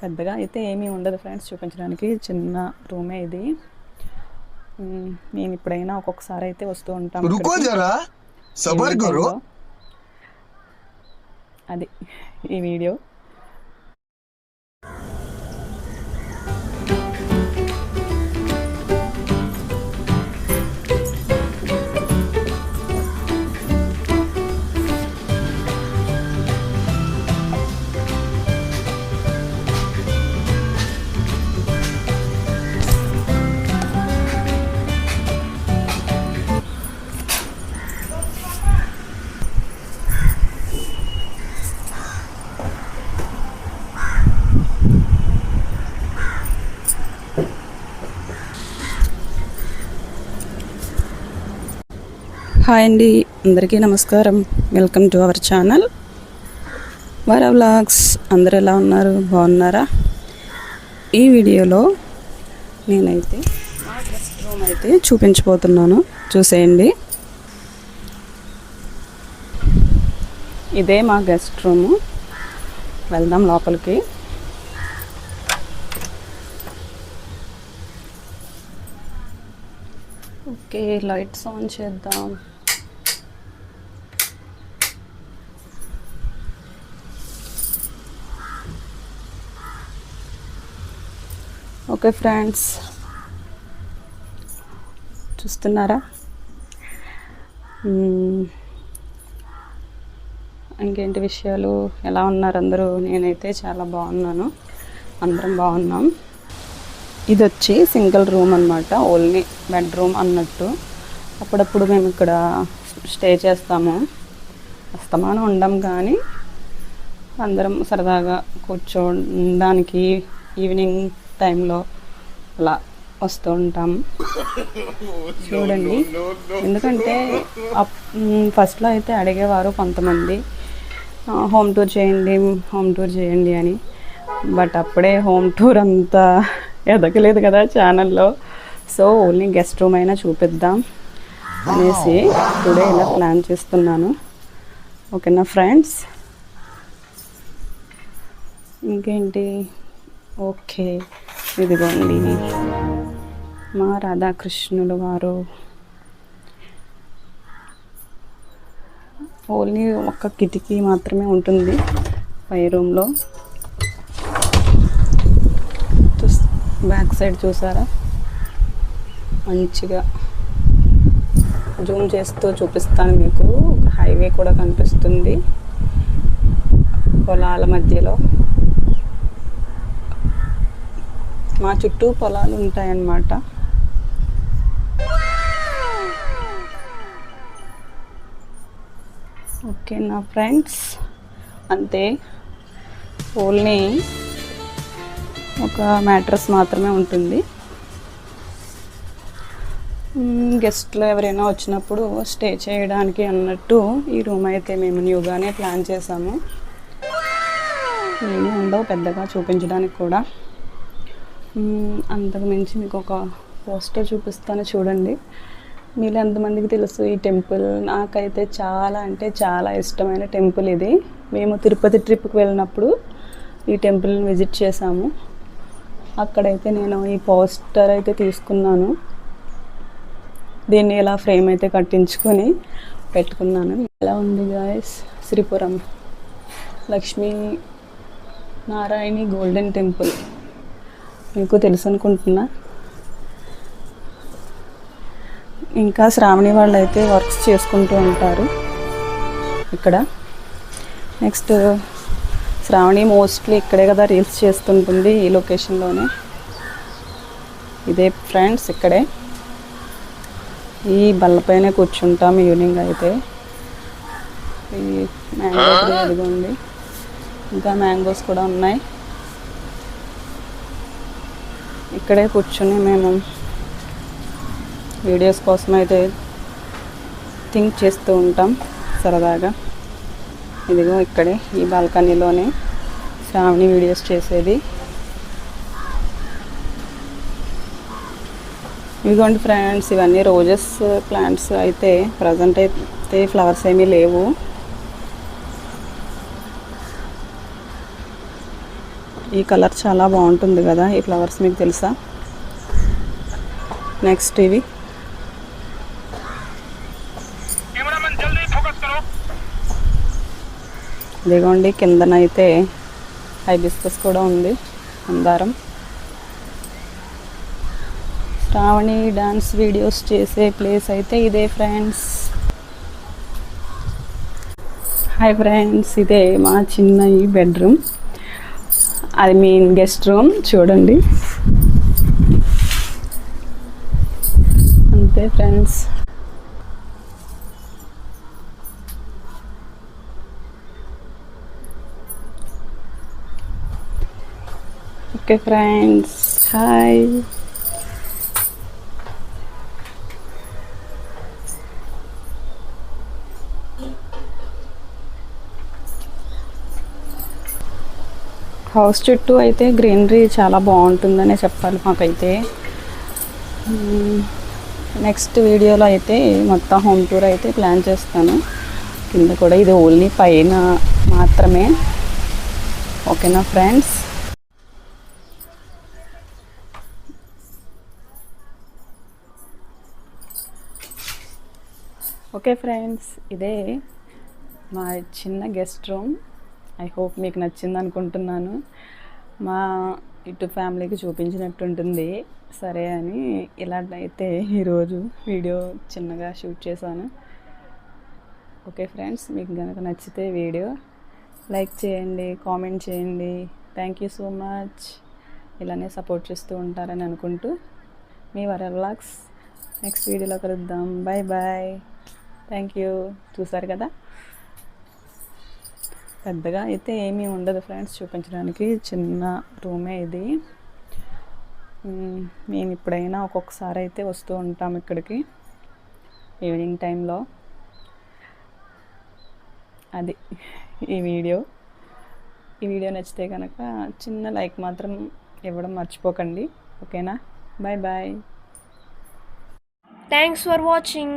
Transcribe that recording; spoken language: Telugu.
పెద్దగా అయితే ఏమీ ఉండదు ఫ్రెండ్స్, చూపించడానికి చిన్న రూమే ఇది. నేను ఇప్పుడైనా ఒక్కొక్కసారి అయితే వస్తూ ఉంటాను ఈవినింగ్ టైంలో. అది ఈ వీడియో. హాయ్ అండి, అందరికీ నమస్కారం. వెల్కమ్ టు అవర్ ఛానల్ వారా వ్లాగ్స్. అందరు ఎలా ఉన్నారు? బాగున్నారా? ఈ వీడియోలో నేనైతే మా గెస్ట్ రూమ్ అయితే చూపించబోతున్నాను, చూసేయండి. ఇదే మా గెస్ట్ రూము. వెళ్దాం లోపలికి. ఓకే, లైట్స్ ఆన్ చేద్దాం. ఓకే ఫ్రెండ్స్, చూస్తున్నారా? ఇంకేంటి విషయాలు? ఎలా ఉన్నారు అందరూ? నేనైతే చాలా బాగున్నాను, అందరం బాగున్నాం. ఇది వచ్చి సింగిల్ రూమ్ అన్నమాట, ఓన్లీ బెడ్రూమ్ అన్నట్టు. అప్పుడప్పుడు మేము ఇక్కడ స్టే చేస్తాము, అస్తమానం ఉండం, కానీ అందరం సరదాగా కూర్చోడానికి ఈవినింగ్ టైంలో అలా వస్తూ ఉంటాము. చూడండి, ఎందుకంటే ఫస్ట్లో అయితే అడిగేవారు కొంతమంది, హోమ్ టూర్ చేయండి అని. బట్ అప్పుడే హోమ్ టూర్ అంతా ఎదగలేదు కదా ఛానల్లో. సో ఓన్లీ గెస్ట్ రూమ్ అయినా చూపిద్దాం అనేసి టుడే ఇలా ప్లాన్ చేస్తున్నాను. ఓకేనా ఫ్రెండ్స్? ఇంకేంటి? ఓకే, ఇదిగోండి మా రాధాకృష్ణులు వారు. ఓన్లీ ఒక్క కిటికీ మాత్రమే ఉంటుంది పై రూమ్లో. బ్యాక్ సైడ్ చూసారా? మంచిగా జూమ్ చేస్తూ చూపిస్తాను మీకు. హైవే కూడా కనిపిస్తుంది పొలాల మధ్యలో. మా చుట్టూ పొలాలు ఉంటాయన్నమాట. ఓకే నా ఫ్రెండ్స్, అంతే. ఓన్లీ ఒక మ్యాట్రస్ మాత్రమే ఉంటుంది. గెస్ట్లు ఎవరైనా వచ్చినప్పుడు స్టే చేయడానికి అన్నట్టు ఈ రూమ్ అయితే మేము న్యూగానే ప్లాన్ చేసాము. ఏమీ ఉండవు పెద్దగా చూపించడానికి కూడా. అంతకు మించి మీకు ఒక పోస్టర్ చూపిస్తాను, చూడండి. మీలో ఎంతమందికి తెలుసు ఈ టెంపుల్? నాకైతే చాలా అంటే చాలా ఇష్టమైన టెంపుల్ ఇది. మేము తిరుపతి ట్రిప్కి వెళ్ళినప్పుడు ఈ టెంపుల్ని విజిట్ చేసాము. అక్కడైతే నేను ఈ పోస్టర్ అయితే తీసుకున్నాను. దీన్ని ఇలా ఫ్రేమ్ అయితే కట్టించుకొని పెట్టుకున్నాను. ఎలా ఉంది గాయస్? శ్రీపురం లక్ష్మీ నారాయణి గోల్డెన్ టెంపుల్ మీకు తెలుసు అనుకుంటున్నా. ఇంకా శ్రావణి వాళ్ళు అయితే వర్క్స్ చేసుకుంటూ ఉంటారు ఇక్కడ. నెక్స్ట్ శ్రావణి మోస్ట్లీ ఇక్కడే కదా రీల్స్ చేస్తుంటుంది, ఈ లొకేషన్లోనే. ఇదే ఫ్రెండ్స్, ఇక్కడే ఈ బల్లపైనే కూర్చుంటాం ఈవినింగ్ అయితే. ఈ మ్యాంగో ట్రీ అదిగోండి, ఇంకా మ్యాంగోస్ కూడా ఉన్నాయి. ఇక్కడే కూర్చుని మేము వీడియోస్ కోసం అయితే థింక్ చేస్తూ ఉంటాం సరదాగా. ఇదిగో ఇక్కడే ఈ బాల్కనీలోనే శ్రావణి వీడియోస్ చేసేది. ఇదిగోండి ఫ్రెండ్స్, ఇవన్నీ రోజెస్ ప్లాంట్స్ అయితే. ప్రజెంట్ అయితే ఫ్లవర్స్ ఏమీ లేవు. ఈ కలర్ చాలా బాగుంటుంది కదా, ఈ ఫ్లవర్స్ మీకు తెలుసా. నెక్స్ట్ ఇవి ఇదిగోండి, కిందనైతే హైబిస్కస్ కూడా ఉంది, మందారం. శ్రావణి డాన్స్ వీడియోస్ చేసే ప్లేస్ అయితే ఇదే ఫ్రెండ్స్. హాయ్ ఫ్రెండ్స్, ఇదే మా చిన్న ఈ బెడ్రూమ్, అది మెయిన్ గెస్ట్ రూమ్. చూడండి అంతే friends. Okay friends, hi. House చుట్టూ అయితే గ్రీనరీ చాలా బాగుంటుందనే చెప్పాలి మాకైతే. నెక్స్ట్ వీడియోలో అయితే మొత్తం హోమ్ టూర్ అయితే ప్లాన్ చేస్తాను. కింద కూడా, ఇది ఓన్లీ పైన మాత్రమే. ఓకేనా ఫ్రెండ్స్. ఓకే ఫ్రెండ్స్, ఇదే మా చిన్న గెస్ట్ రూమ్. ఐ హోప్ మీకు నచ్చింది అనుకుంటున్నాను. మా ఇటు ఫ్యామిలీకి చూపించినట్టు ఉంటుంది సరే అని ఇలాంటైతే ఈరోజు వీడియో చిన్నగా షూట్ చేశాను. ఓకే ఫ్రెండ్స్, మీకు కనుక నచ్చితే వీడియో లైక్ చేయండి, కామెంట్ చేయండి. Thank you so much. ఇలానే సపోర్ట్ చేస్తూ ఉంటారని అనుకుంటూ మీ వర వ్లాగ్స్. నెక్స్ట్ వీడియోలో కలుద్దాం. Bye bye. Thank you. చూసారు కదా, పెద్దగా అయితే ఏమీ ఉండదు ఫ్రెండ్స్ చూపించడానికి, చిన్న రూమే ఇది. మేము ఇప్పుడైనా ఒక్కొక్కసారి అయితే వస్తూ ఉంటాం ఇక్కడికి ఈవినింగ్ టైంలో. అది ఈ వీడియో నచ్చితే కనుక చిన్న లైక్ మాత్రం ఇవ్వడం మర్చిపోకండి. ఓకేనా, bye bye. Thanks for watching.